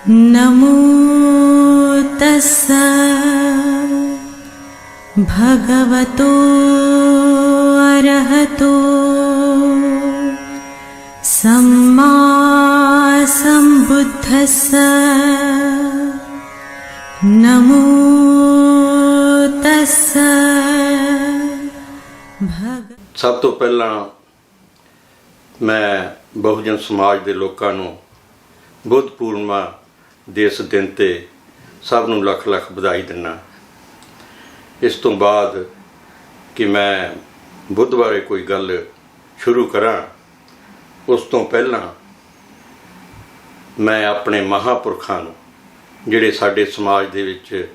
नमो तस्स भगवतो अरहतो सम्मा सम्बुद्धस्स। नमो तस्स सब तो पहला मैं बहुजन समाज के लोगों को बुद्ध पूर्णिमा ਦੇ ਇਸ दिन ਤੇ सब ਨੂੰ ਲੱਖ ਲੱਖ ਵਧਾਈ ਦਿੰਦਾ। ਇਸ ਤੋਂ ਬਾਅਦ ਕਿ ਮੈਂ ਬੁੱਧ ਬਾਰੇ ਕੋਈ ਗੱਲ ਸ਼ੁਰੂ ਕਰਾਂ, ਉਸ ਤੋਂ ਪਹਿਲਾਂ ਮੈਂ ਆਪਣੇ ਮਹਾਂਪੁਰਖਾਂ ਨੂੰ ਜਿਹੜੇ ਸਾਡੇ ਸਮਾਜ ਦੇ ਵਿੱਚ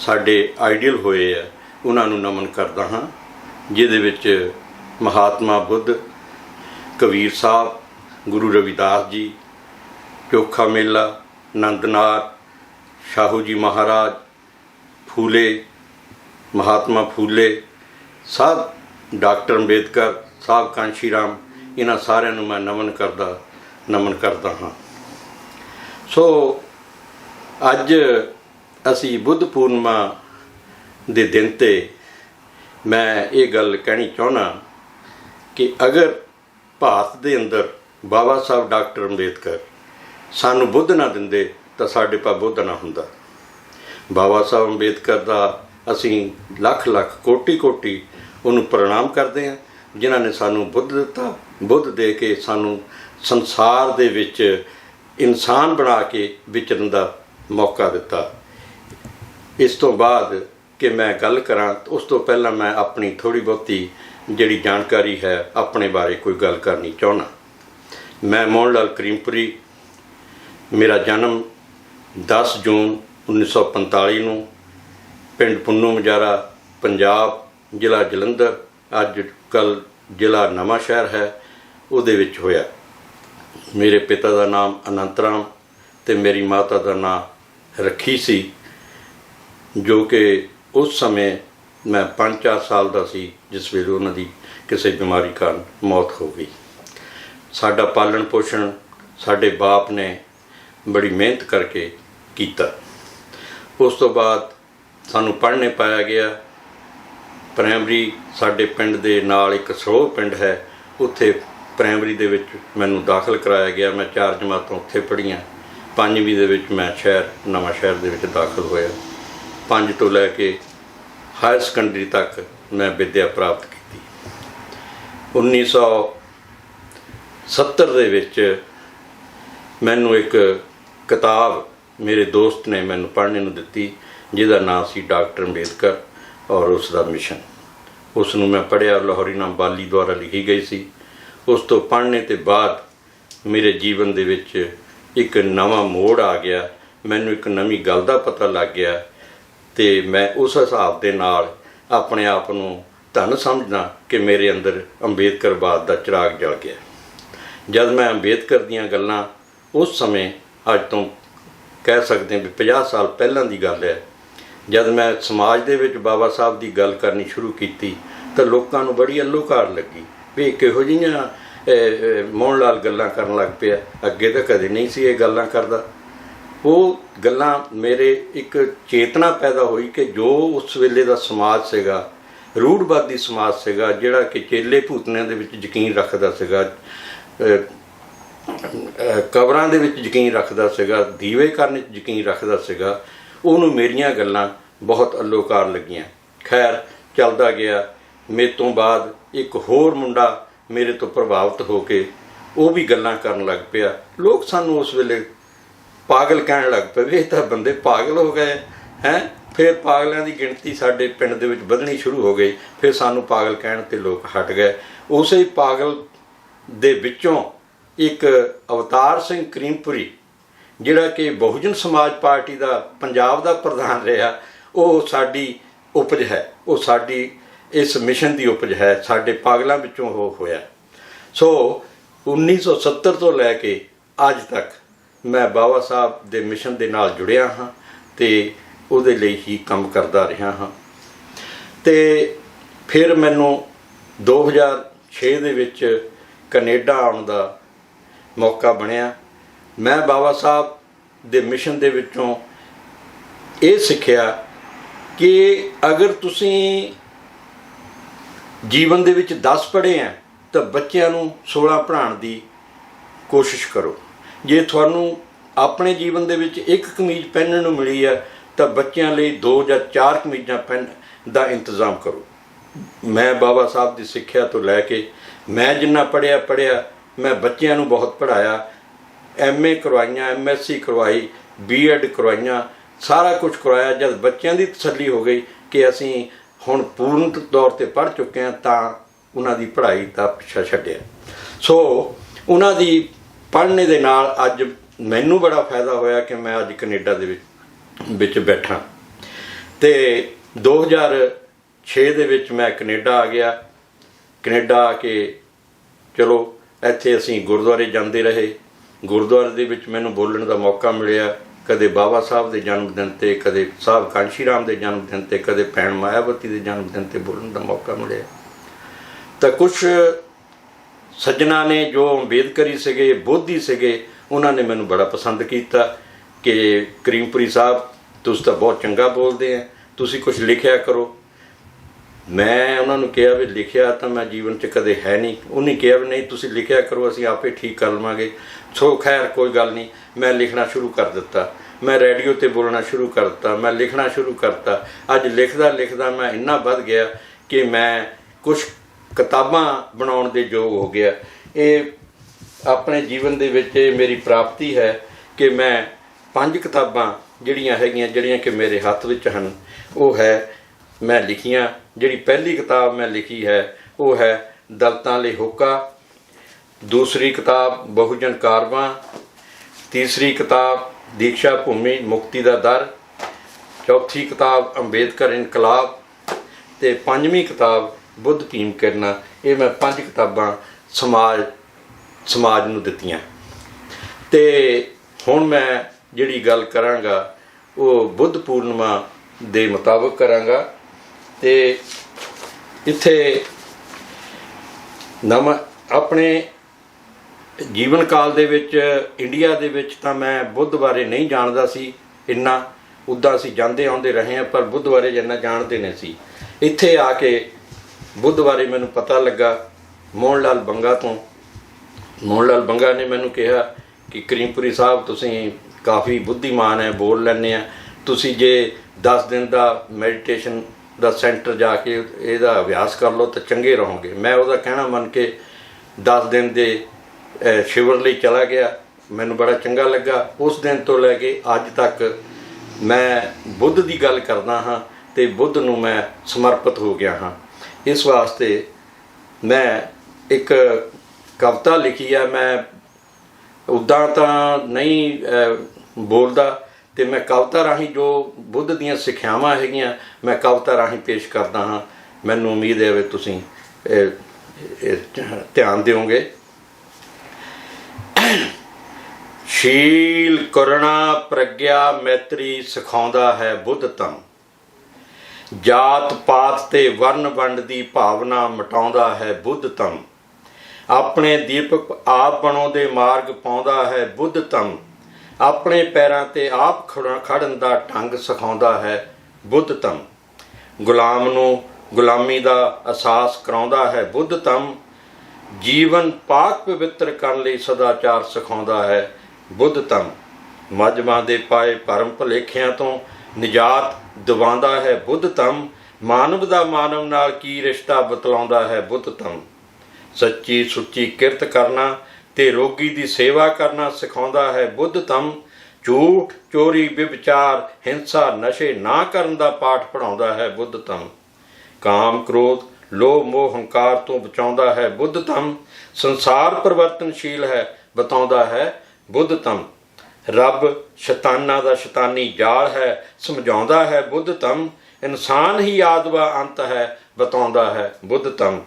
ਸਾਡੇ ਆਈਡੀਅਲ ਹੋਏ ਆ ਉਹਨਾਂ ਨੂੰ ਨਮਨ ਕਰਦਾ ਹਾਂ, ਜਿਹਦੇ ਵਿੱਚ ਮਹਾਤਮਾ ਬੁੱਧ, ਕਬੀਰ ਸਾਹਿਬ, ਗੁਰੂ ਰਵਿਦਾਸ ਜੀ, ਚੋਖਾ ਮੇਲਾ, नंदनार, शाहू जी महाराज, फूले, महात्मा फूले साहब, डॉक्टर अंबेडकर साहब, कांशी राम, इन्हां सारिਆਂ ਨੂੰ मैं नमन करदा हाँ। सो अज असी बुद्ध पूर्णिमा दे दिन ते मैं ये गल कहनी चाहना कि अगर भारत दे अंदर बाबा साहब डॉक्टर अंबेडकर सानू बुद्ध ना दिंदे तो साढ़े पा बुद्ध ना हुंदा। बाबा साहब अंबेडकर का असी लख लख कोटि कोटि उन्होंने प्रणाम करते हैं, जिन्हों ने सानू बुद्ध दिता, बुद्ध दे के सानू संसार दे विच इंसान बना के विचरन का मौका दिता। इस तो बाद कि मैं गल करां, उस तो पहला मैं अपनी थोड़ी बहुती जिहड़ी जानकारी है अपने बारे कोई गल करनी चाहना। मैं मोहन लाल करीमपुरी, मेरा जन्म 10 जून 1945 ਨੂੰ ਪਿੰਡ ਪੁੰਨੂ ਮਜਾਰਾ, पंजाब, ਜ਼ਿਲ੍ਹਾ ਜਲੰਧਰ, ਅੱਜ ਕੱਲ੍ਹ ਜ਼ਿਲ੍ਹਾ ਨਵਾਂ ਸ਼ਹਿਰ ਹੈ, ਉਹਦੇ ਵਿੱਚ ਹੋਇਆ। ਮੇਰੇ ਪਿਤਾ ਦਾ ਨਾਮ ਅਨੰਤ ਰਾਮ ਅਤੇ ਮੇਰੀ ਮਾਤਾ ਦਾ ਨਾਮ ਰੱਖੀ ਸੀ, ਜੋ ਕਿ ਉਸ ਸਮੇਂ ਮੈਂ 5-4 ਸਾਲ ਦਾ ਸੀ ਜਿਸ ਵੇਲੇ ਉਹਨਾਂ ਦੀ ਕਿਸੇ ਬਿਮਾਰੀ ਕਾਰਨ ਮੌਤ ਹੋ ਗਈ। ਸਾਡਾ ਪਾਲਣ ਪੋਸ਼ਣ ਸਾਡੇ ਬਾਪ ਨੇ बड़ी मेहनत करके किया। उस तो बाद सानू पढ़ने पाया गया। प्राइमरी साडे पिंड दे नाल एक सरोह पिंड है, उत्थे प्राइमरी दे विच मैनू दाखिल कराया गया। मैं 4 जमातां उत्थे पढ़ियां। 5वीं दे विच मैं नवां शहर दे विच दाखिल होया। 5 तो लैके हायर सकैंडरी तक मैं विद्या प्राप्त की। 1970 दे विच मैनू एक किताब मेरे दोस्त ने मैनू पढ़ने नूं दित्ती, जिहदा नाम सी डॉक्टर अंबेडकर और उसका मिशन। उसनूं मैं पढ़िया, लाहौरी नाम बाली द्वारा लिखी गई सी। उस तो पढ़ने ते बाद मेरे जीवन दे विच एक नवा मोड़ आ गया, मैनू एक नवीं गल दा पता लग गया ते मैं उस हिसाब दे नाल अपने आप नूं धन समझदा कि मेरे अंदर अंबेडकरवाद दा चिराग जल गया। जद मैं अंबेडकर दीयां गल्लां उस समय अज तो कह सकते हैं भी 50 साल पहलों की गल है, जब मैं समाज दे विच बाबा साहब की गल करनी शुरू की तो लोगों को बड़ी अलोकार लगी भी किहो जिहियां मोहन लाल गल्लां करन लग पिया। अगे तो कदे नहीं सी ये गल्लां करदा। वो गल्लां मेरे एक चेतना पैदा हुई कि जो उस वेले दा समाज सीगा, रूढ़वादी समाज सीगा, जिहड़ा कि चेले भूतनिਆਂ दे विच यकीन रखदा सीगा, कबरां दे विच यकीन रखदा सीगा, दीवे करने यकीन रखदा सीगा, उहनूं मेरियां गल्लां बहुत अलोकार लगियां। खैर चलदा गया। मेरे तो बाद एक होर मुंडा मेरे तो प्रभावित हो के वो भी गल्लां करन लग पिया। लोग सानूं उस वेले पागल कहण लग पे भी तां बंदे पागल हो गए हैं। फिर पागलों की गिणती साडे पिंड दे विच वधणी शुरू हो गई। फिर सानूं पागल कहण ते लोग हट गए। उसे पागल दे विचों एक अवतार सिंह करीमपुरी, जिहड़ा कि बहुजन समाज पार्टी का पंजाब का प्रधान रहा, वो साडी उपज है, वो साडी इस मिशन की उपज है, साडे पागलों विचों हो होया। सो 1970 तो लैके अज तक मैं बाबा साहब के मिशन के नाल जुड़िया हाँ ते उहदे लई ही काम करदा रहा हाँ। ते फिर मैनू 2006 दे विच कनेडा आउण दा मौका बनया। मैं बाबा साहब ਦੇ ਮਿਸ਼ਨ ਦੇ ਵਿੱਚੋਂ ਇਹ ਸਿੱਖਿਆ ਕਿ ਅਗਰ ਤੁਸੀਂ ਜੀਵਨ ਦੇ ਵਿੱਚ 10 ਪੜ੍ਹੇ ਆ ਤਾਂ ਬੱਚਿਆਂ ਨੂੰ 16 ਪੜ੍ਹਾਉਣ ਦੀ ਕੋਸ਼ਿਸ਼ ਕਰੋ। ਜੇ ਤੁਹਾਨੂੰ ਆਪਣੇ ਜੀਵਨ ਦੇ ਵਿੱਚ ਇੱਕ ਕਮੀਜ਼ ਪਹਿਨਣ ਨੂੰ ਮਿਲੀ ਆ ਤਾਂ ਬੱਚਿਆਂ ਲਈ 2 ਜਾਂ 4 ਕਮੀਜ਼ਾਂ ਪਹਿਨ ਦਾ ਇੰਤਜ਼ਾਮ ਕਰੋ। ਮੈਂ ਬਾਬਾ ਸਾਹਿਬ ਦੀ ਸਿੱਖਿਆ ਤੋਂ ਲੈ ਕੇ ਮੈਂ ਜਿੰਨਾ ਪੜ੍ਹਿਆ ਮੈਂ ਬੱਚਿਆਂ ਨੂੰ ਬਹੁਤ ਪੜ੍ਹਾਇਆ, MA ਕਰਵਾਈਆਂ, MSc ਕਰਵਾਈ, B.Ed ਕਰਵਾਈਆਂ, ਸਾਰਾ ਕੁਝ ਕਰਵਾਇਆ। ਜਦ ਬੱਚਿਆਂ ਦੀ ਤਸੱਲੀ ਹੋ ਗਈ ਕਿ ਅਸੀਂ ਹੁਣ ਪੂਰਨ ਤੌਰ 'ਤੇ ਪੜ੍ਹ ਚੁੱਕੇ ਹਾਂ ਤਾਂ ਉਹਨਾਂ ਦੀ ਪੜ੍ਹਾਈ ਦਾ ਪਿੱਛਾ ਛੱਡਿਆ। ਸੋ ਉਹਨਾਂ ਦੀ ਪੜ੍ਹਨੇ ਦੇ ਨਾਲ ਅੱਜ ਮੈਨੂੰ ਬੜਾ ਫਾਇਦਾ ਹੋਇਆ ਕਿ ਮੈਂ ਅੱਜ ਕੈਨੇਡਾ ਦੇ ਵਿੱਚ ਬੈਠਾ। ਅਤੇ 2006 ਦੇ ਵਿੱਚ ਮੈਂ ਕੈਨੇਡਾ ਆ ਗਿਆ। ਕੈਨੇਡਾ ਆ ਕੇ ਚਲੋ ਇੱਥੇ ਅਸੀਂ ਗੁਰਦੁਆਰੇ ਜਾਂਦੇ ਰਹੇ। ਗੁਰਦੁਆਰੇ ਦੇ ਵਿੱਚ ਮੈਨੂੰ ਬੋਲਣ ਦਾ ਮੌਕਾ ਮਿਲਿਆ, ਕਦੇ ਬਾਬਾ ਸਾਹਿਬ ਦੇ ਜਨਮ ਦਿਨ 'ਤੇ, ਕਦੇ ਸਾਹਿਬ ਕਾਂਸ਼ੀ ਰਾਮ ਦੇ ਜਨਮ ਦਿਨ 'ਤੇ, ਕਦੇ ਭੈਣ ਮਾਇਆਵਤੀ ਦੇ ਜਨਮ ਦਿਨ 'ਤੇ ਬੋਲਣ ਦਾ ਮੌਕਾ ਮਿਲਿਆ। ਤਾਂ ਕੁਛ ਸੱਜਣਾ ਨੇ ਜੋ ਅੰਬੇਦਕਰੀ ਸੀਗੇ, ਬੋਧੀ ਸੀਗੇ, ਉਹਨਾਂ ਨੇ ਮੈਨੂੰ ਬੜਾ ਪਸੰਦ ਕੀਤਾ ਕਿ ਕਰੀਮਪੁਰੀ ਸਾਹਿਬ ਤੁਸੀਂ ਤਾਂ ਬਹੁਤ ਚੰਗਾ ਬੋਲਦੇ ਆ, ਤੁਸੀਂ ਕੁਛ ਲਿਖਿਆ ਕਰੋ। ਮੈਂ ਉਹਨਾਂ ਨੂੰ ਕਿਹਾ ਵੀ ਲਿਖਿਆ ਤਾਂ ਮੈਂ ਜੀਵਨ 'ਚ ਕਦੇ ਹੈ ਨਹੀਂ। ਉਹਨੇ ਕਿਹਾ ਵੀ ਨਹੀਂ ਤੁਸੀਂ ਲਿਖਿਆ ਕਰੋ, ਅਸੀਂ ਆਪੇ ਠੀਕ ਕਰ ਲਵਾਂਗੇ। ਸੋ ਖੈਰ ਕੋਈ ਗੱਲ ਨਹੀਂ, ਮੈਂ ਲਿਖਣਾ ਸ਼ੁਰੂ ਕਰ ਦਿੱਤਾ। ਮੈਂ ਰੇਡੀਓ 'ਤੇ ਬੋਲਣਾ ਸ਼ੁਰੂ ਕਰ ਦਿੱਤਾ, ਮੈਂ ਲਿਖਣਾ ਸ਼ੁਰੂ ਕਰਤਾ। ਅੱਜ ਲਿਖਦਾ ਮੈਂ ਇੰਨਾ ਵੱਧ ਗਿਆ ਕਿ ਮੈਂ ਕੁਛ ਕਿਤਾਬਾਂ ਬਣਾਉਣ ਦੇ ਯੋਗ ਹੋ ਗਿਆ। ਇਹ ਆਪਣੇ ਜੀਵਨ ਦੇ ਵਿੱਚ ਮੇਰੀ ਪ੍ਰਾਪਤੀ ਹੈ ਕਿ ਮੈਂ 5 ਕਿਤਾਬਾਂ ਜਿਹੜੀਆਂ ਕਿ ਮੇਰੇ ਹੱਥ ਵਿੱਚ ਹਨ ਉਹ ਹੈ ਮੈਂ ਲਿਖੀਆਂ। ਜਿਹੜੀ ਪਹਿਲੀ ਕਿਤਾਬ ਮੈਂ ਲਿਖੀ ਹੈ ਉਹ ਹੈ ਦਲਿਤਾਂ ਲਈ ਹੋਕਾ, ਦੂਸਰੀ ਕਿਤਾਬ ਬਹੁਜਨ ਕਾਰਵਾਂ, ਤੀਸਰੀ ਕਿਤਾਬ ਦੀਕਸ਼ਾ ਭੂਮੀ ਮੁਕਤੀ ਦਾ ਦਰ, ਚੌਥੀ ਕਿਤਾਬ ਅੰਬੇਦਕਰ ਇਨਕਲਾਬ ਅਤੇ 5ਵੀਂ ਕਿਤਾਬ ਬੁੱਧ ਭੀਮ ਕਿਰਨਾ। ਇਹ ਮੈਂ 5 ਕਿਤਾਬਾਂ ਸਮਾਜ ਨੂੰ ਦਿੱਤੀਆਂ। ਅਤੇ ਹੁਣ ਮੈਂ ਜਿਹੜੀ ਗੱਲ ਕਰਾਂਗਾ ਉਹ ਬੁੱਧ ਪੂਰਨਿਮਾ ਦੇ ਮੁਤਾਬਕ ਕਰਾਂਗਾ। ਅਤੇ ਇੱਥੇ ਆਪਣੇ ਜੀਵਨ ਕਾਲ ਦੇ ਵਿੱਚ ਇੰਡੀਆ ਦੇ ਵਿੱਚ ਤਾਂ ਮੈਂ ਬੁੱਧ ਬਾਰੇ ਨਹੀਂ ਜਾਣਦਾ ਸੀ ਇੰਨਾ। ਉੱਦਾਂ ਅਸੀਂ ਜਾਂਦੇ ਆਉਂਦੇ ਰਹੇ ਹਾਂ ਪਰ ਬੁੱਧ ਬਾਰੇ ਇੰਨਾ ਜਾਣਦੇ ਨਹੀਂ ਸੀ। ਇੱਥੇ ਆ ਕੇ ਬੁੱਧ ਬਾਰੇ ਮੈਨੂੰ ਪਤਾ ਲੱਗਾ ਮੋਹਨ ਲਾਲ ਬੰਗਾ ਤੋਂ। ਮੋਹਨ ਲਾਲ ਬੰਗਾ ਨੇ ਮੈਨੂੰ ਕਿਹਾ ਕਿ ਕਰੀਮਪੁਰੀ ਸਾਹਿਬ ਤੁਸੀਂ ਕਾਫੀ ਬੁੱਧੀਮਾਨ ਹੈ, ਬੋਲ ਲੈਂਦੇ ਆ, ਤੁਸੀਂ ਜੇ 10 ਦਿਨ ਦਾ ਮੈਡੀਟੇਸ਼ਨ ਦਾ ਸੈਂਟਰ ਜਾ ਕੇ ਇਹਦਾ ਅਭਿਆਸ ਕਰ ਲਓ ਤਾਂ ਚੰਗੇ ਰਹੋਗੇ। ਮੈਂ ਉਹਦਾ ਕਹਿਣਾ ਮੰਨ ਕੇ 10 ਦਿਨ ਦੇ ਸ਼ਿਵਰ ਲਈ ਚਲਾ ਗਿਆ। ਮੈਨੂੰ ਬੜਾ ਚੰਗਾ ਲੱਗਾ। ਉਸ ਦਿਨ ਤੋਂ ਲੈ ਕੇ ਅੱਜ ਤੱਕ ਮੈਂ ਬੁੱਧ ਦੀ ਗੱਲ ਕਰਦਾ ਹਾਂ ਅਤੇ ਬੁੱਧ ਨੂੰ ਮੈਂ ਸਮਰਪਿਤ ਹੋ ਗਿਆ ਹਾਂ। ਇਸ ਵਾਸਤੇ ਮੈਂ ਇੱਕ ਕਵਿਤਾ ਲਿਖੀ ਆ। ਮੈਂ ਉੱਦਾਂ ਤਾਂ ਨਹੀਂ ਬੋਲਦਾ ਅਤੇ ਮੈਂ ਕਵਿਤਾ ਰਾਹੀਂ ਜੋ ਬੁੱਧ ਦੀਆਂ ਸਿੱਖਿਆਵਾਂ ਹੈਗੀਆਂ ਮੈਂ ਕਵਿਤਾ ਰਾਹੀਂ ਪੇਸ਼ ਕਰਦਾ ਹਾਂ। ਮੈਨੂੰ ਉਮੀਦ ਹੈ ਵੀ ਤੁਸੀਂ ਧਿਆਨ ਦਿਓਗੇ। ਸ਼ੀਲ ਕਰੁਣਾ ਪ੍ਰਗਿਆ ਮੈਤਰੀ ਸਿਖਾਉਂਦਾ ਹੈ ਬੁੱਧਤਮ, ਜਾਤ ਪਾਤ ਤੇ ਵਰਨ ਵੰਡ ਦੀ ਭਾਵਨਾ ਮਿਟਾਉਂਦਾ ਹੈ ਬੁੱਧਤਮ, ਆਪਣੇ ਦੀਪਕ ਆਪ ਬਣਾਉਂਦੇ ਮਾਰਗ ਪਾਉਂਦਾ ਹੈ ਬੁੱਧਤਮ, ਆਪਣੇ ਪੈਰਾਂ 'ਤੇ ਆਪ ਖੜਨ ਦਾ ਢੰਗ ਸਿਖਾਉਂਦਾ ਹੈ ਬੁੱਧਤਮ, ਗੁਲਾਮ ਨੂੰ ਗੁਲਾਮੀ ਦਾ ਅਹਿਸਾਸ ਕਰਾਉਂਦਾ ਹੈ ਬੁੱਧਤਮ, ਜੀਵਨ ਪਾਕ ਪਵਿੱਤਰ ਕਰਨ ਲਈ ਸਦਾਚਾਰ ਸਿਖਾਉਂਦਾ ਹੈ ਬੁੱਧਤਮ, ਮਜ਼੍ਹਬਾਂ ਦੇ ਪਾਏ ਭਰਮ ਭੁਲੇਖਿਆਂ ਤੋਂ ਨਿਜਾਤ ਦਿਵਾਉਂਦਾ ਹੈ ਬੁੱਧਤਮ, ਮਾਨਵ ਦਾ ਮਾਨਵ ਨਾਲ ਕੀ ਰਿਸ਼ਤਾ ਬਤਲਾਉਂਦਾ ਹੈ ਬੁੱਧਤਮ, ਸੱਚੀ ਸੁੱਚੀ ਕਿਰਤ ਕਰਨਾ ਤੇ ਰੋਗੀ ਦੀ ਸੇਵਾ ਕਰਨਾ ਸਿਖਾਉਂਦਾ ਹੈ ਬੁੱਧਤਮ, ਝੂਠ ਚੋਰੀ ਵਿਵਚਾਰ ਹਿੰਸਾ ਨਸ਼ੇ ਨਾ ਕਰਨ ਦਾ ਪਾਠ ਪੜ੍ਹਾਉਂਦਾ ਹੈ ਬੁੱਧਤਮ, ਕਾਮ ਕ੍ਰੋਧ ਲੋਭ ਮੋਹ ਹੰਕਾਰ ਤੋਂ ਬਚਾਉਂਦਾ ਹੈ ਬੁੱਧਤਮ, ਸੰਸਾਰ ਪਰਿਵਰਤਨਸ਼ੀਲ ਹੈ ਬਤਾਉਂਦਾ ਹੈ ਬੁੱਧਤਮ, ਰੱਬ ਸ਼ੈਤਾਨਾਂ ਦਾ ਸ਼ੈਤਾਨੀ ਜਾਲ ਹੈ ਸਮਝਾਉਂਦਾ ਹੈ ਬੁੱਧਤਮ, ਇਨਸਾਨ ਹੀ ਆਦਿ ਵਾ ਅੰਤ ਹੈ ਬਤਾਉਂਦਾ ਹੈ ਬੁੱਧਤਮ,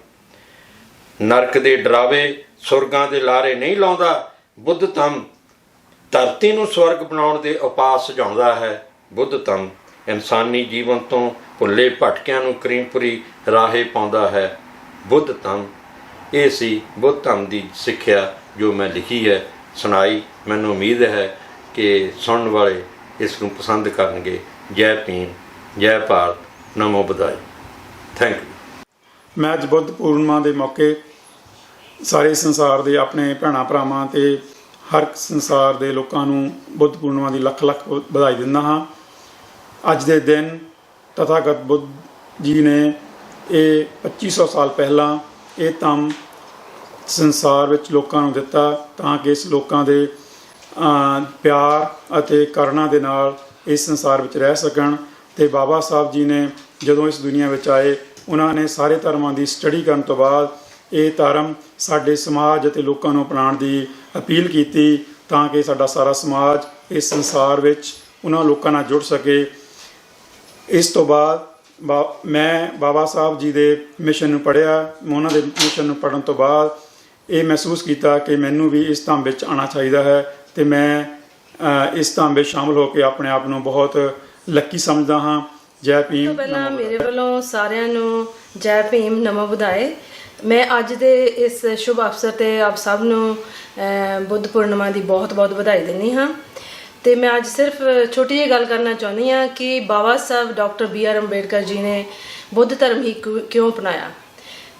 ਨਰਕ ਦੇ ਡਰਾਵੇ ਸੁਰਗਾਂ ਦੇ ਲਾਰੇ ਨਹੀਂ ਲਾਉਂਦਾ ਬੁੱਧਤਮ, ਧਰਤੀ ਨੂੰ ਸਵਰਗ ਬਣਾਉਣ ਦੇ ਉਪਾਅ ਸੁਝਾਉਂਦਾ ਹੈ ਬੁੱਧਤਮ, ਇਨਸਾਨੀ ਜੀਵਨ ਤੋਂ ਭੁੱਲੇ ਭਟਕਿਆਂ ਨੂੰ ਕਰੀਮਪੁਰੀ ਰਾਹੇ ਪਾਉਂਦਾ ਹੈ ਬੁੱਧਤਮ। ਇਹ ਸੀ ਬੁੱਧ ਧੰਮ ਦੀ ਸਿੱਖਿਆ ਜੋ ਮੈਂ ਲਿਖੀ ਹੈ, ਸੁਣਾਈ। ਮੈਨੂੰ ਉਮੀਦ ਹੈ ਕਿ ਸੁਣਨ ਵਾਲੇ ਇਸ ਨੂੰ ਪਸੰਦ ਕਰਨਗੇ। ਜੈ ਭੀਮ, ਜੈ ਭਾਰਤ, ਨਮੋ ਬੁੱਧਾਏ। Thank you. ਮੈਂ ਅੱਜ ਬੁੱਧ ਪੂਰਨਿਮਾ ਦੇ ਮੌਕੇ ਸਾਰੇ ਸੰਸਾਰ ਦੇ ਆਪਣੇ ਭੈਣਾਂ ਭਰਾਵਾਂ ਅਤੇ ਹਰ ਸੰਸਾਰ ਦੇ ਲੋਕਾਂ ਨੂੰ ਬੁੱਧ ਪੂਰਨਿਮਾ ਦੀ ਲੱਖ ਲੱਖ ਵਧਾਈ ਦਿੰਦਾ ਹਾਂ। ਅੱਜ ਦੇ ਦਿਨ ਤਥਾਗਤ ਬੁੱਧ ਜੀ ਨੇ ਇਹ 2500 ਸਾਲ ਪਹਿਲਾਂ ਇਹ ਧੰਮ ਸੰਸਾਰ ਵਿੱਚ ਲੋਕਾਂ ਨੂੰ ਦਿੱਤਾ ਤਾਂ ਕਿ ਇਸ ਲੋਕਾਂ ਦੇ ਪਿਆਰ ਅਤੇ ਕਰੁਣਾ ਦੇ ਨਾਲ ਇਸ ਸੰਸਾਰ ਵਿੱਚ ਰਹਿ ਸਕਣ। ਅਤੇ ਬਾਬਾ ਸਾਹਿਬ ਜੀ ਨੇ ਜਦੋਂ ਇਸ ਦੁਨੀਆ ਵਿੱਚ ਆਏ, ਉਹਨਾਂ ਨੇ ਸਾਰੇ ਧਰਮਾਂ ਦੀ ਸਟੱਡੀ ਕਰਨ ਤੋਂ ਬਾਅਦ ਇਹ ਧਰਮ ਸਾਡੇ ਸਮਾਜ ਅਤੇ ਲੋਕਾਂ ਨੂੰ ਅਪਣਾਉਣ ਦੀ ਅਪੀਲ ਕੀਤੀ ਤਾਂ ਕਿ ਸਾਡਾ ਸਾਰਾ ਸਮਾਜ ਇਸ ਸੰਸਾਰ ਵਿੱਚ ਉਹਨਾਂ ਲੋਕਾਂ ਨਾਲ ਜੁੜ ਸਕੇ। ਇਸ ਤੋਂ ਬਾਅਦ ਮੈਂ ਬਾਬਾ ਸਾਹਿਬ ਜੀ ਦੇ ਮਿਸ਼ਨ ਨੂੰ ਪੜ੍ਹਿਆ। ਉਹਨਾਂ ਦੇ ਮਿਸ਼ਨ ਨੂੰ ਪੜ੍ਹਨ ਤੋਂ ਬਾਅਦ ਇਹ ਮਹਿਸੂਸ ਕੀਤਾ ਕਿ ਮੈਨੂੰ ਵੀ ਇਸ ਧੰਮ ਵਿੱਚ ਆਉਣਾ ਚਾਹੀਦਾ ਹੈ ਅਤੇ ਮੈਂ ਇਸ ਧੰਮ ਵਿੱਚ ਸ਼ਾਮਲ ਹੋ ਕੇ ਆਪਣੇ ਆਪ ਨੂੰ ਬਹੁਤ ਲੱਕੀ ਸਮਝਦਾ ਹਾਂ। ਜੈ ਭੀਮ। ਪਹਿਲਾਂ ਮੇਰੇ ਵੱਲੋਂ ਸਾਰਿਆਂ ਨੂੰ ਜੈ ਭੀਮ, ਨਮੋ ਬੁੱਧਾਏ। ਮੈਂ ਅੱਜ ਦੇ ਇਸ ਸ਼ੁਭ ਅਵਸਰ 'ਤੇ ਆਪ ਸਭ ਨੂੰ ਬੁੱਧ ਪੂਰਨਿਮਾ ਦੀ ਬਹੁਤ ਬਹੁਤ ਵਧਾਈ ਦਿੰਦੀ ਹਾਂ। ਅਤੇ ਮੈਂ ਅੱਜ ਸਿਰਫ ਛੋਟੀ ਜਿਹੀ ਗੱਲ ਕਰਨਾ ਚਾਹੁੰਦੀ ਹਾਂ ਕਿ ਬਾਬਾ ਸਾਹਿਬ ਡਾਕਟਰ BR ਅੰਬੇਡਕਰ ਜੀ ਨੇ ਬੁੱਧ ਧਰਮ ਹੀ ਕਿਉਂ ਅਪਣਾਇਆ।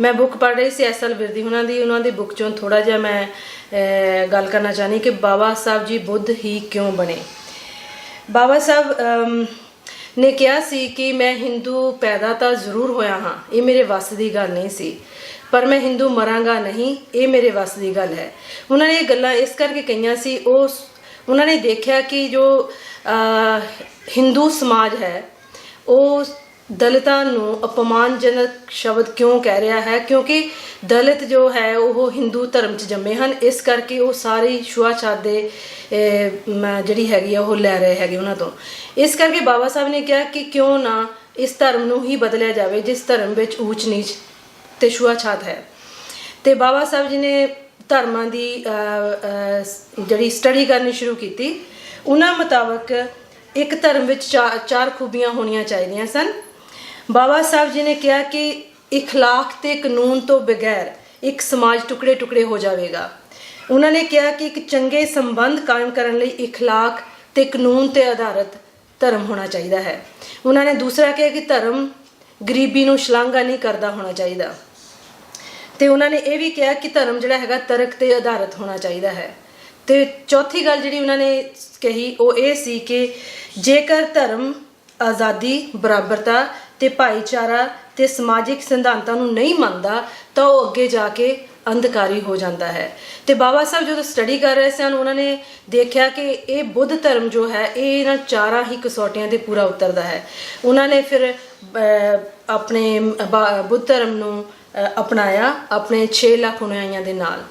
ਮੈਂ ਬੁੱਕ ਪੜ੍ਹ ਰਹੀ ਸੀ SL ਵਿਰਦੀ ਉਹਨਾਂ ਦੀ ਬੁੱਕ 'ਚੋਂ ਥੋੜ੍ਹਾ ਜਿਹਾ ਮੈਂ ਗੱਲ ਕਰਨਾ ਚਾਹੁੰਦੀ ਕਿ ਬਾਬਾ ਸਾਹਿਬ ਜੀ ਬੁੱਧ ਹੀ ਕਿਉਂ ਬਣੇ। ਬਾਬਾ ਸਾਹਿਬ ਨੇ ਕਿਹਾ ਸੀ ਕਿ ਮੈਂ ਹਿੰਦੂ ਪੈਦਾ ਤਾਂ ਜ਼ਰੂਰ ਹੋਇਆ ਹਾਂ, ਇਹ ਮੇਰੇ ਵੱਸ ਦੀ ਗੱਲ ਨਹੀਂ ਸੀ, ਪਰ ਮੈਂ ਹਿੰਦੂ ਮਰਾਂਗਾ ਨਹੀਂ, ਇਹ ਮੇਰੇ ਵੱਸ ਦੀ ਗੱਲ ਹੈ। ਉਹਨਾਂ ਨੇ ਇਹ ਗੱਲਾਂ ਇਸ ਕਰਕੇ ਕਹੀਆਂ ਸੀ, ਉਹਨਾਂ ਨੇ ਦੇਖਿਆ ਕਿ ਜੋ ਹਿੰਦੂ ਸਮਾਜ ਹੈ ਉਹ ਦਲਿਤਾਂ ਨੂੰ ਅਪਮਾਨਜਨਕ ਸ਼ਬਦ ਕਿਉਂ ਕਹਿ ਰਿਹਾ ਹੈ, ਕਿਉਂਕਿ ਦਲਿਤ ਜੋ ਹੈ ਉਹ ਹਿੰਦੂ ਧਰਮ 'ਚ ਜੰਮੇ ਹਨ। ਇਸ ਕਰਕੇ ਉਹ ਸਾਰੀ ਛੂਆਛਾਤ ਦੇ ਜਿਹੜੀ ਹੈਗੀ ਆ ਉਹ ਲੈ ਰਹੇ ਹੈਗੇ ਉਹਨਾਂ ਤੋਂ। ਇਸ ਕਰਕੇ ਬਾਬਾ ਸਾਹਿਬ ਨੇ ਕਿਹਾ ਕਿ ਕਿਉਂ ਨਾ ਇਸ ਧਰਮ ਨੂੰ ਹੀ ਬਦਲਿਆ ਜਾਵੇ ਜਿਸ ਧਰਮ ਵਿੱਚ ਊਚ ਨੀਚ ਤੇ ਛੂਆਛਾਤ ਹੈ। ਤੇ ਬਾਬਾ ਸਾਹਿਬ ਜੀ ਨੇ ਧਰਮਾਂ ਦੀ ਜਿਹੜੀ ਸਟੱਡੀ ਕਰਨੀ ਸ਼ੁਰੂ ਕੀਤੀ। ਉਹਨਾਂ ਮੁਤਾਬਕ ਇੱਕ ਧਰਮ ਵਿੱਚ ਚਾਰ ਖੂਬੀਆਂ ਹੋਣੀਆਂ ਚਾਹੀਦੀਆਂ ਸਨ। ਬਾਬਾ ਸਾਹਿਬ ਜੀ ਨੇ ਕਿਹਾ ਕਿ ਇਖਲਾਕ ਤੇ ਕਾਨੂੰਨ ਤੋਂ ਬਗੈਰ ਇੱਕ ਸਮਾਜ ਟੁਕੜੇ ਟੁਕੜੇ ਹੋ ਜਾਵੇਗਾ। ਉਹਨਾਂ ਨੇ ਕਿਹਾ ਕਿ ਇੱਕ ਚੰਗੇ ਸੰਬੰਧ ਕਾਇਮ ਕਰਨ ਲਈ ਇਖਲਾਕ ਤੇ ਕਾਨੂੰਨ ਤੇ ਆਧਾਰਿਤ ਧਰਮ ਹੋਣਾ ਚਾਹੀਦਾ ਹੈ। ਉਹਨਾਂ ਨੇ ਦੂਸਰਾ ਕਿਹਾ ਕਿ ਧਰਮ ਗਰੀਬੀ ਨੂੰ ਸ਼ਲਾਘਾ ਨਹੀਂ ਕਰਦਾ ਹੋਣਾ ਚਾਹੀਦਾ। ਤੇ ਉਹਨਾਂ ਨੇ ਇਹ ਵੀ ਕਿਹਾ ਕਿ ਧਰਮ ਜਿਹੜਾ ਹੈਗਾ ਤਰਕ ਤੇ ਆਧਾਰਿਤ ਹੋਣਾ ਚਾਹੀਦਾ ਹੈ। ਤੇ ਚੌਥੀ ਗੱਲ ਜਿਹੜੀ ਉਹਨਾਂ ਨੇ ਕਹੀ ਉਹ ਇਹ ਸੀ ਕਿ ਜੇਕਰ ਧਰਮ ਆਜ਼ਾਦੀ, ਬਰਾਬਰਤਾ ਤੇ ਭਾਈਚਾਰਾ ਤੇ ਸਮਾਜਿਕ ਸਿਧਾਂਤਾਂ ਨੂੰ ਨਹੀਂ ਮੰਨਦਾ ਤਾਂ ਉਹ ਅੱਗੇ ਜਾ ਕੇ ਅੰਧਕਾਰੀ ਹੋ ਜਾਂਦਾ ਹੈ। ਤੇ ਬਾਬਾ ਸਾਹਿਬ ਜਦੋਂ ਸਟੱਡੀ ਕਰ ਰਹੇ ਸਨ ਉਹਨਾਂ ਨੇ ਦੇਖਿਆ ਕਿ ਇਹ ਬੁੱਧ ਧਰਮ ਜੋ ਹੈ ਇਹ ਇਹਨਾਂ ਚਾਰਾਂ ਹੀ ਕਸੌਟੀਆਂ ਤੇ ਪੂਰਾ ਉਤਰਦਾ ਹੈ। ਉਹਨਾਂ ਨੇ ਫਿਰ ਆਪਣੇ ਬੁੱਧ ਧਰਮ ਨੂੰ ਅਪਣਾਇਆ ਆਪਣੇ 6 ਲੱਖ ਅਨੁਯਾਈਆਂ ਦੇ ਨਾਲ।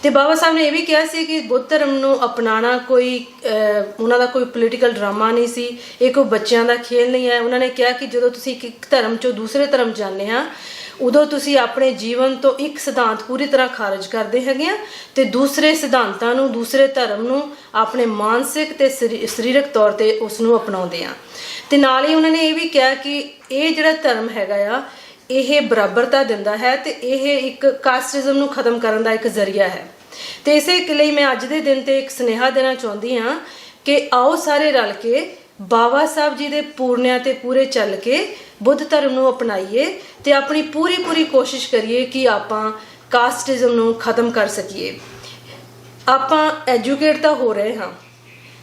ਤੇ ਬਾਬਾ ਸਾਹਿਬ ਨੇ ਇਹ ਵੀ ਕਿਹਾ ਸੀ ਕਿ ਬੁੱਧ ਧਰਮ ਨੂੰ ਅਪਣਾਉਣਾ ਕੋਈ ਉਹਨਾਂ ਦਾ ਕੋਈ ਪੋਲੀਟੀਕਲ ਡਰਾਮਾ ਨਹੀਂ ਸੀ, ਇਹ ਕੋਈ ਬੱਚਿਆਂ ਦਾ ਖੇਲ ਨਹੀਂ ਹੈ। ਉਹਨਾਂ ਨੇ ਕਿਹਾ ਕਿ ਜਦੋਂ ਤੁਸੀਂ ਇੱਕ ਧਰਮ 'ਚੋਂ ਦੂਸਰੇ ਧਰਮ ਜਾਂਦੇ ਆ ਉਦੋਂ ਤੁਸੀਂ ਆਪਣੇ ਜੀਵਨ ਤੋਂ ਇੱਕ ਸਿਧਾਂਤ ਪੂਰੀ ਤਰ੍ਹਾਂ ਖਾਰਜ ਕਰਦੇ ਹੈਗੇ ਆ ਤੇ ਦੂਸਰੇ ਸਿਧਾਂਤਾਂ ਨੂੰ, ਦੂਸਰੇ ਧਰਮ ਨੂੰ ਆਪਣੇ ਮਾਨਸਿਕ ਤੇ ਸਰੀਰਕ ਤੌਰ ਤੇ ਉਸ ਨੂੰ ਅਪਣਾਉਂਦੇ ਆ। ਤੇ ਨਾਲ ਹੀ ਉਹਨਾਂ ਨੇ ਇਹ ਵੀ ਕਿਹਾ ਕਿ ਇਹ ਜਿਹੜਾ ਧਰਮ ਹੈਗਾ ਆ ਇਹ ਬਰਾਬਰਤਾ ਦਿੰਦਾ ਹੈ ਤੇ ਇਹ ਇੱਕ ਕਾਸਟਿਜ਼ਮ ਨੂੰ ਖਤਮ ਕਰਨ ਦਾ ਇੱਕ ਜ਼ਰੀਆ ਹੈ। ਤੇ ਇਸੇ ਲਈ ਮੈਂ ਅੱਜ ਦੇ ਦਿਨ ਤੇ ਇੱਕ ਸੁਨੇਹਾ ਦੇਣਾ ਚਾਹੁੰਦੀ ਹਾਂ ਕਿ ਆਓ ਸਾਰੇ ਰਲ ਕੇ ਬਾਬਾ ਸਾਹਿਬ ਜੀ ਦੇ ਪੂਰਨਿਆਂ ਤੇ ਪੂਰੇ ਚੱਲ ਕੇ ਬੁੱਧ ਧਰਮ ਨੂੰ ਅਪਣਾਈਏ ਤੇ ਆਪਣੀ ਪੂਰੀ ਕੋਸ਼ਿਸ਼ ਕਰੀਏ ਕਿ ਆਪਾਂ ਕਾਸਟਿਜ਼ਮ ਨੂੰ ਖਤਮ ਕਰ ਸਕੀਏ। ਆਪਾਂ ਐਜੂਕੇਟ ਤਾਂ ਹੋ ਰਹੇ ਹਾਂ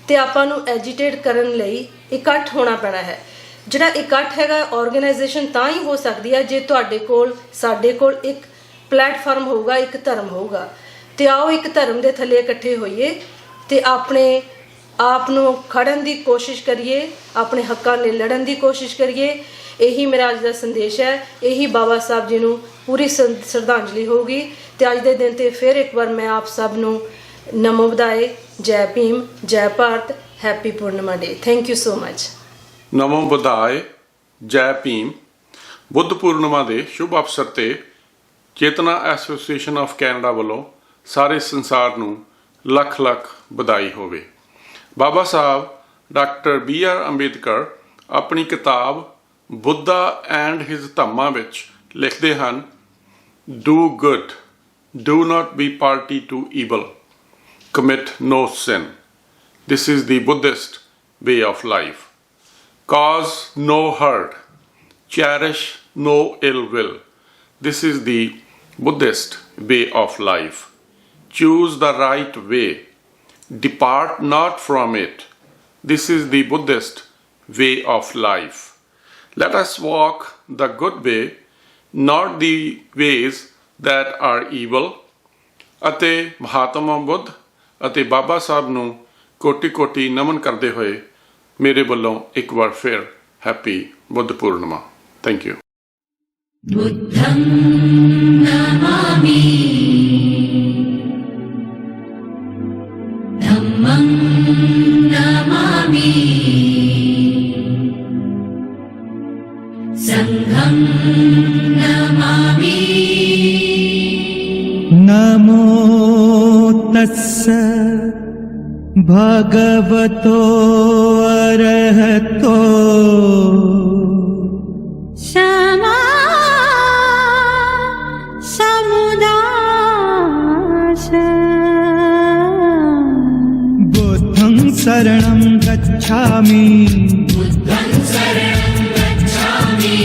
ਤੇ ਆਪਾਂ ਨੂੰ ਐਜੀਟੇਟ ਕਰਨ ਲਈ ਇਕੱਠ ਹੋਣਾ ਪੈਣਾ ਹੈ। ਜਿਹੜਾ ਇਕੱਠ ਹੈਗਾ ਆਰਗੇਨਾਈਜੇਸ਼ਨ ਤਾਂ ਹੀ ਹੋ ਸਕਦੀ ਹੈ ਜੇ ਤੁਹਾਡੇ ਕੋਲ ਸਾਡੇ ਕੋਲ ਇੱਕ ਪਲੇਟਫਾਰਮ ਹੋਊਗਾ, ਇੱਕ ਧਰਮ ਹੋਊਗਾ। ਤੇ ਆਓ ਇੱਕ ਧਰਮ ਦੇ ਥੱਲੇ ਇਕੱਠੇ ਹੋਈਏ ਤੇ ਆਪਣੇ ਆਪ ਨੂੰ ਖੜਨ ਦੀ ਕੋਸ਼ਿਸ਼ ਕਰੀਏ, ਆਪਣੇ ਹੱਕਾਂ ਲਈ ਲੜਨ ਦੀ ਕੋਸ਼ਿਸ਼ ਕਰੀਏ। ਇਹੀ ਮੇਰਾ ਅੱਜ ਦਾ ਸੰਦੇਸ਼ ਹੈ। ਇਹੀ ਬਾਬਾ ਸਾਹਿਬ ਜੀ ਨੂੰ ਪੂਰੀ ਸ਼ਰਧਾਂਜਲੀ ਹੋਊਗੀ। ਤੇ ਅੱਜ ਦੇ ਦਿਨ ਤੇ ਫਿਰ ਇੱਕ ਵਾਰ ਮੈਂ ਆਪ ਸਭ ਨੂੰ ਨਮੋ ਬੁੱਧਾਏ, ਜੈ ਭੀਮ, ਜੈ Bharat, happy Purnima day. Thank you so much. ਨਮੋ ਬੁੱਧਾਏ, ਜੈ ਭੀਮ। ਬੁੱਧ ਪੂਰਨਿਮਾ ਦੇ ਸ਼ੁਭ ਅਵਸਰ ਤੇ ਚੇਤਨਾ ਐਸੋਸੀਏਸ਼ਨ ਆਫ ਕੈਨੇਡਾ ਵੱਲੋਂ ਸਾਰੇ ਸੰਸਾਰ ਨੂੰ ਲੱਖ ਲੱਖ ਵਧਾਈ ਹੋਵੇ। ਬਾਬਾ ਸਾਹਿਬ ਡਾਕਟਰ BR ਅੰਬੇਦਕਰ ਆਪਣੀ ਕਿਤਾਬ ਬੁੱਧਾ ਐਂਡ ਹਿਜ਼ ਧੰਮਾ ਵਿੱਚ ਲਿਖਦੇ ਹਨ, do good, do not be party to evil, commit no sin. This is the Buddhist way of life. Cause no hurt, cherish no ill will. This is the Buddhist way of life. Choose the right way, depart not from it. This is the Buddhist way of life. Let us walk the good way, not the ways that are evil. ਅਤੇ ਮਹਾਤਮਾ ਬੁੱਧ ਅਤੇ ਬਾਬਾ ਸਾਹਿਬ ਨੂੰ ਕੋਟੀ-ਕੋਟੀ ਨਮਨ ਕਰਦੇ ਹੋਏ ਮੇਰੇ ਵੱਲੋਂ ਇੱਕ ਵਾਰ ਫਿਰ happy Buddha Purnima. Thank you. बुद्धं नमामि धम्मं नमामि संघं नमामि नमो तस्स भगवतो अरहतो क्षमा समुदाय बुद्धं शरणं गच्छामि बुद्धं शरणं गच्छामि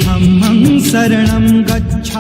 धम्मं शरणं गच्छामि